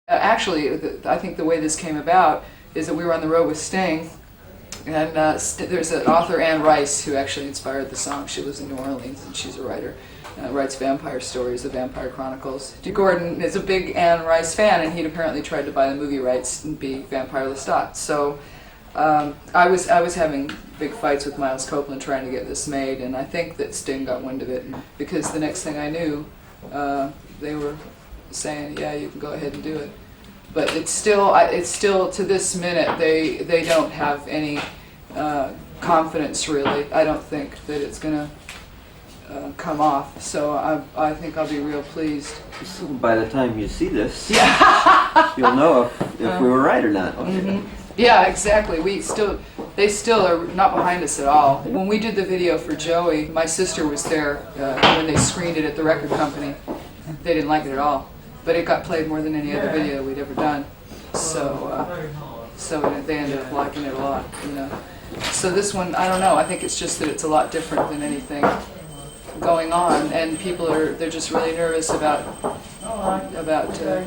Actually, I think the way this came about is that we were on the road with Sting, and there's an author, Anne Rice, who actually inspired the song. She lives in New Orleans, and she's a writer. Writes vampire stories, the Vampire Chronicles. Gordon is a big Anne Rice fan, and he'd apparently tried to buy the movie rights and be Vampire Lestat. So I was having big fights with Miles Copeland trying to get this made, and I think that Sting got wind of it, because the next thing I knew, they were saying, yeah, you can go ahead and do it. But it's still to this minute, they don't have any confidence, really. I don't think that it's going to come off, so I think Still, be real pleased. So by the time you see this, yeah. you'll know if we were right or not. Mm-hmm. Yeah, exactly. They still are not behind us at all. When we did the video for Joey, my sister was there when they screened it at the record company. They didn't like it at all, but it got played more than any other video we'd ever done. So they ended up liking it a lot, you know. So this one, I don't know. I think it's just that it's a lot different than anything going on, and they're just really nervous about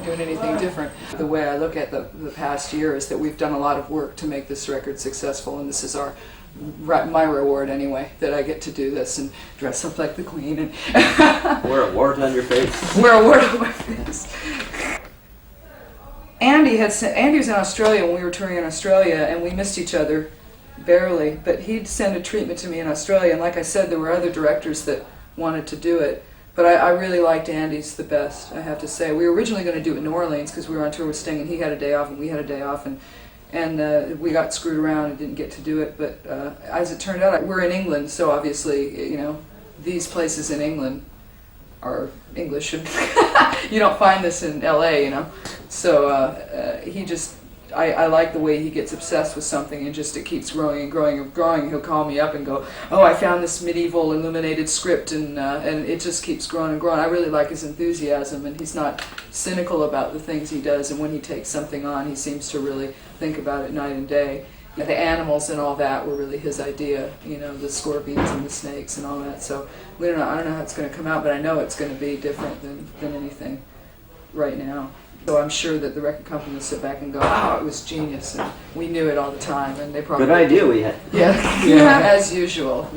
doing anything different. The way I look at the past year is that we've done a lot of work to make this record successful, and this is my reward anyway, that I get to do this and dress up like the Queen and wear a wart on your face. Wear a wart on my face. Andy was in Australia when we were touring in Australia, and we missed each other barely, but he'd send a treatment to me in Australia, and like I said, there were other directors that wanted to do it, but I really liked Andy's the best, I have to say. We were originally going to do it in New Orleans because we were on tour with Sting, and he had a day off and we had a day off, and we got screwed around and didn't get to do it, but as it turned out, we're in England, so obviously, you know, these places in England are English, and you don't find this in LA, you know. So I like the way he gets obsessed with something, and just it keeps growing and growing and growing. He'll call me up and go, oh, I found this medieval illuminated script, and it just keeps growing and growing. I really like his enthusiasm, and he's not cynical about the things he does, and when he takes something on, he seems to really think about it night and day. The animals and all that were really his idea, you know, the scorpions and the snakes and all that. So I don't know how it's going to come out, but I know it's going to be different than anything right now. So I'm sure that the record company will sit back and go, oh, it was genius, and we knew it all the time, and they probably... Good idea we had. Yeah, as usual.